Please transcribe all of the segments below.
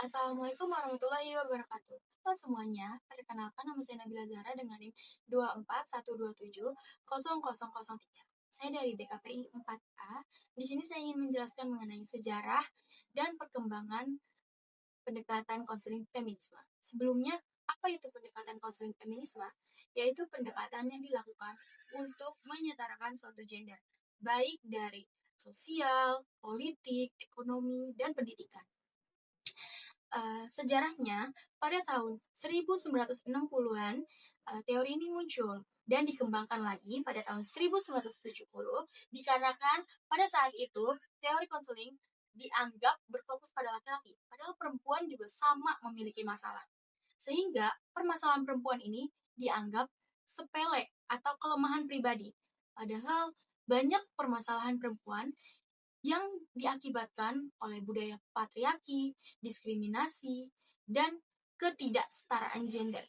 Assalamualaikum warahmatullahi wabarakatuh. Halo semuanya, perkenalkan nama saya Nabila Zahra dengan NIM 241270003. Saya dari BKPI 4A. Di sini saya ingin menjelaskan mengenai sejarah dan perkembangan pendekatan konseling feminisme. Sebelumnya, apa itu pendekatan konseling feminisme? Yaitu pendekatan yang dilakukan untuk menyetarakan suatu gender, baik dari sosial, politik, ekonomi, dan pendidikan. Sejarahnya, pada tahun 1960-an, teori ini muncul dan dikembangkan lagi pada tahun 1970 dikarenakan pada saat itu teori konseling dianggap berfokus pada laki-laki, padahal perempuan juga sama memiliki masalah. Sehingga permasalahan perempuan ini dianggap sepele atau kelemahan pribadi. Padahal banyak permasalahan perempuan yang diakibatkan oleh budaya patriarki, diskriminasi, dan ketidaksetaraan gender.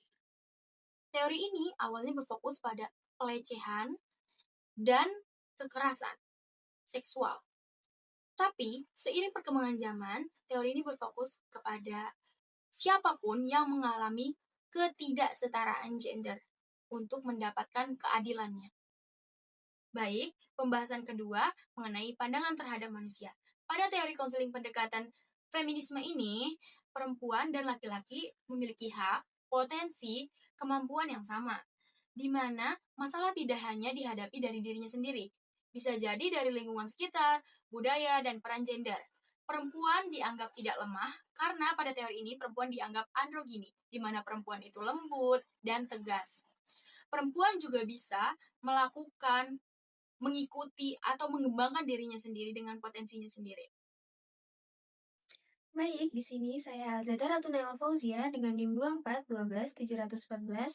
Teori ini awalnya berfokus pada pelecehan dan kekerasan seksual. Tapi, seiring perkembangan zaman, teori ini berfokus kepada siapapun yang mengalami ketidaksetaraan gender untuk mendapatkan keadilannya. Baik, pembahasan kedua mengenai pandangan terhadap manusia. Pada teori konseling pendekatan feminisme ini, perempuan dan laki-laki memiliki hak, potensi, kemampuan yang sama, di mana masalah tidak hanya dihadapi dari dirinya sendiri, bisa jadi dari lingkungan sekitar, budaya, dan peran gender. Perempuan dianggap tidak lemah karena pada teori ini perempuan dianggap androgini, di mana perempuan itu lembut dan tegas. Perempuan juga bisa mengikuti atau mengembangkan dirinya sendiri dengan potensinya sendiri. Baik, di sini saya Alzada Ratunaila Fauzia dengan NIM 2412714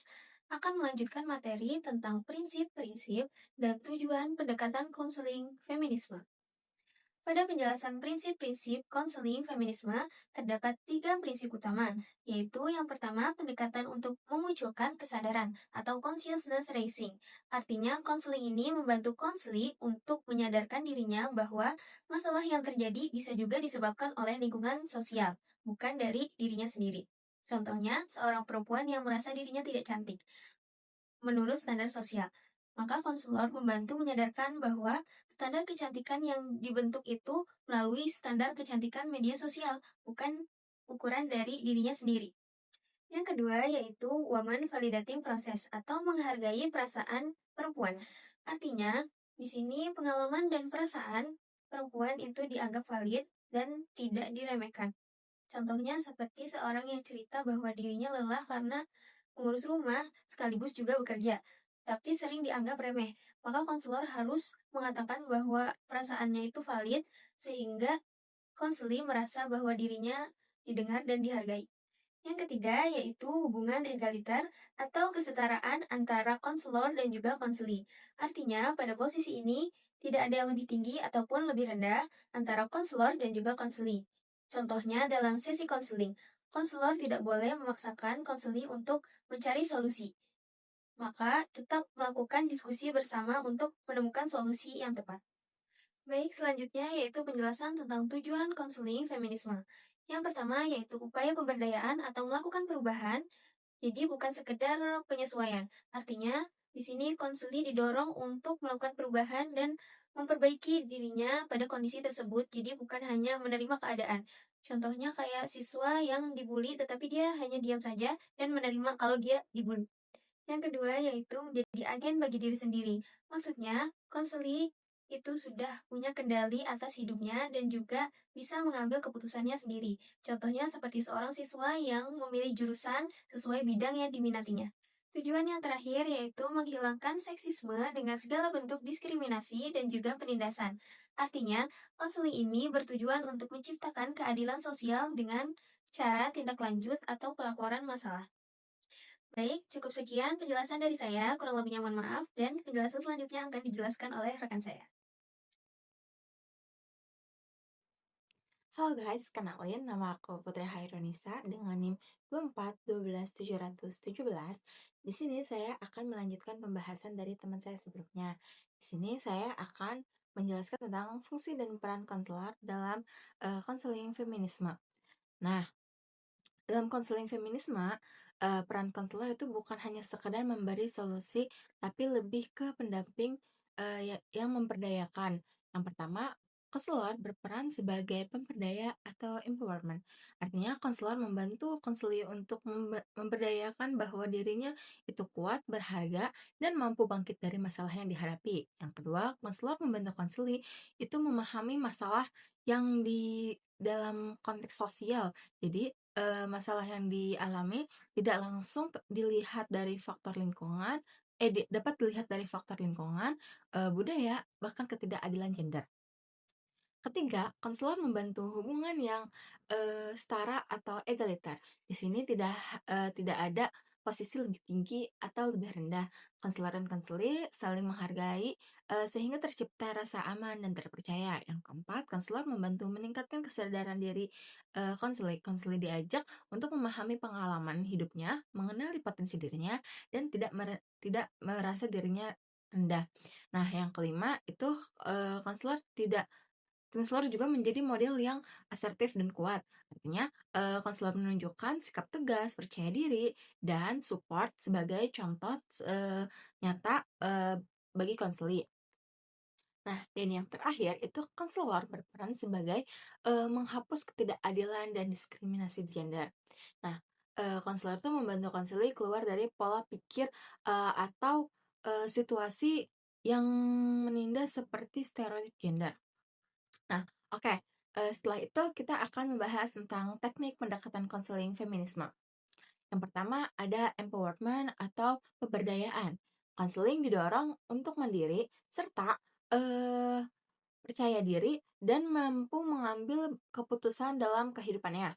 akan melanjutkan materi tentang prinsip-prinsip dan tujuan pendekatan konseling feminisme. Pada penjelasan prinsip-prinsip konseling feminisme, terdapat 3 prinsip utama, yaitu yang pertama pendekatan untuk memunculkan kesadaran atau consciousness raising. Artinya, konseling ini membantu konseli untuk menyadarkan dirinya bahwa masalah yang terjadi bisa juga disebabkan oleh lingkungan sosial, bukan dari dirinya sendiri. Contohnya, seorang perempuan yang merasa dirinya tidak cantik menurut standar sosial. Maka konselor membantu menyadarkan bahwa standar kecantikan yang dibentuk itu melalui standar kecantikan media sosial, bukan ukuran dari dirinya sendiri. Yang kedua yaitu woman validating process atau menghargai perasaan perempuan. Artinya, di sini pengalaman dan perasaan perempuan itu dianggap valid dan tidak diremehkan. Contohnya seperti seorang yang cerita bahwa dirinya lelah karena mengurus rumah sekaligus juga bekerja, tapi sering dianggap remeh. Maka konselor harus mengatakan bahwa perasaannya itu valid sehingga konseli merasa bahwa dirinya didengar dan dihargai. Yang ketiga yaitu hubungan egaliter atau kesetaraan antara konselor dan juga konseli. Artinya pada posisi ini tidak ada yang lebih tinggi ataupun lebih rendah antara konselor dan juga konseli. Contohnya dalam sesi konseling, konselor tidak boleh memaksakan konseli untuk mencari solusi. Maka tetap melakukan diskusi bersama untuk menemukan solusi yang tepat. Baik, selanjutnya yaitu penjelasan tentang tujuan konseling feminisme. Yang pertama yaitu upaya pemberdayaan atau melakukan perubahan, jadi bukan sekedar penyesuaian. Artinya, di sini konseli didorong untuk melakukan perubahan dan memperbaiki dirinya pada kondisi tersebut, jadi bukan hanya menerima keadaan. Contohnya kayak siswa yang dibully tetapi dia hanya diam saja dan menerima kalau dia dibully. Yang kedua yaitu menjadi agen bagi diri sendiri. Maksudnya, konseli itu sudah punya kendali atas hidupnya dan juga bisa mengambil keputusannya sendiri. Contohnya seperti seorang siswa yang memilih jurusan sesuai bidang yang diminatinya. Tujuan yang terakhir yaitu menghilangkan seksisme dengan segala bentuk diskriminasi dan juga penindasan. Artinya, konseling ini bertujuan untuk menciptakan keadilan sosial dengan cara tindak lanjut atau pelaporan masalah. Baik, cukup sekian penjelasan dari saya. Kurang lebihnya mohon maaf, dan penjelasan selanjutnya akan dijelaskan oleh rekan saya. Halo guys, kenalin nama aku Putri Hairunisa dengan NIM 2412717. Di sini saya akan melanjutkan pembahasan dari teman saya sebelumnya. Di sini saya akan menjelaskan tentang fungsi dan peran konselor dalam konseling feminisme. Nah, Dalam konseling feminisme, peran konselor itu bukan hanya sekedar memberi solusi, tapi lebih ke pendamping yang memperdayakan. Yang pertama, konselor berperan sebagai pemberdaya atau empowerment. Artinya, konselor membantu konseli untuk memberdayakan bahwa dirinya itu kuat, berharga, dan mampu bangkit dari masalah yang dihadapi. Yang kedua, konselor membantu konseli itu memahami masalah yang di dalam konteks sosial. Jadi, masalah yang dialami tidak langsung dilihat dari faktor lingkungan, dapat dilihat dari faktor lingkungan, budaya, bahkan ketidakadilan gender. Ketiga, konselor membantu hubungan yang setara atau egaliter. Di sini tidak ada posisi lebih tinggi atau lebih rendah. Konselor dan konseli saling menghargai sehingga tercipta rasa aman dan terpercaya. Yang keempat, konselor membantu meningkatkan kesadaran diri konseli. Konseli diajak untuk memahami pengalaman hidupnya, mengenali potensi dirinya, dan tidak merasa dirinya rendah. Nah, yang kelima itu konselor juga menjadi model yang asertif dan kuat. Artinya, konselor menunjukkan sikap tegas, percaya diri, dan support sebagai contoh nyata bagi konseli. Nah, dan yang terakhir itu konselor berperan sebagai menghapus ketidakadilan dan diskriminasi gender. Nah, konselor itu membantu konseli keluar dari pola pikir atau situasi yang menindas seperti stereotip gender. Nah, oke. Setelah itu kita akan membahas tentang teknik pendekatan konseling feminisme. Yang pertama ada empowerment atau pemberdayaan. Konseling didorong untuk mandiri serta eh, percaya diri dan mampu mengambil keputusan dalam kehidupannya.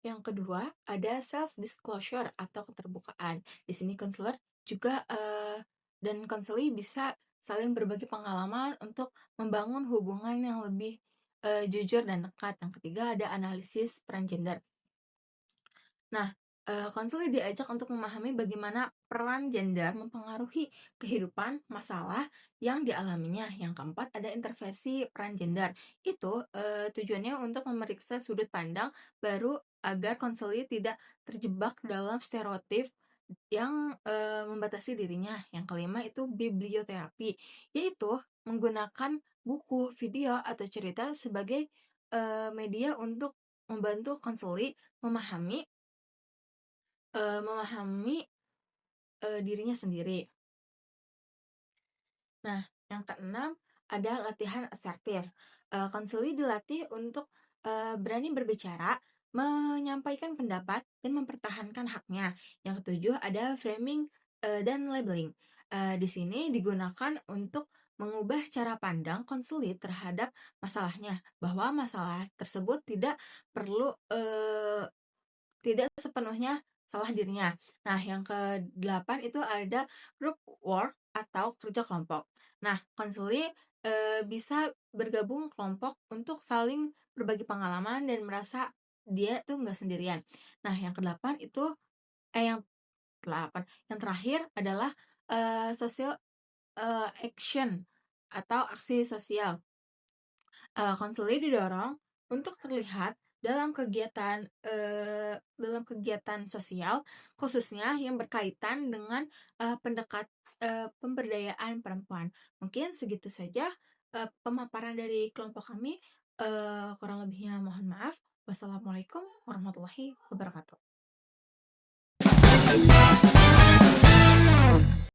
Yang kedua ada self disclosure atau keterbukaan. Di sini konselor juga dan konseli bisa saling berbagi pengalaman untuk membangun hubungan yang lebih jujur dan dekat. Yang ketiga ada analisis peran gender. Nah, konseli diajak untuk memahami bagaimana peran gender mempengaruhi kehidupan, masalah yang dialaminya. Yang keempat ada intervensi peran gender. Itu tujuannya untuk memeriksa sudut pandang baru agar konseli tidak terjebak dalam stereotip yang membatasi dirinya. Yang kelima itu biblioterapi, yaitu menggunakan buku, video, atau cerita sebagai media untuk membantu konseli memahami dirinya sendiri. Nah, yang keenam ada latihan asertif. Konseli dilatih untuk berani berbicara, menyampaikan pendapat, dan mempertahankan haknya. Yang ketujuh ada framing dan labeling. Di sini digunakan untuk mengubah cara pandang konseli terhadap masalahnya, bahwa masalah tersebut tidak sepenuhnya salah dirinya. Nah, yang ke-8 itu ada group work atau kerja kelompok. Nah, konseli bisa bergabung kelompok untuk saling berbagi pengalaman dan merasa dia tuh nggak sendirian. Nah, yang ke-8 itu yang 8. Yang terakhir adalah social action atau aksi sosial. Konseli didorong untuk terlihat dalam kegiatan sosial, khususnya yang berkaitan dengan pemberdayaan perempuan. Mungkin segitu saja pemaparan dari kelompok kami. Kurang lebihnya mohon maaf. Wassalamualaikum warahmatullahi wabarakatuh.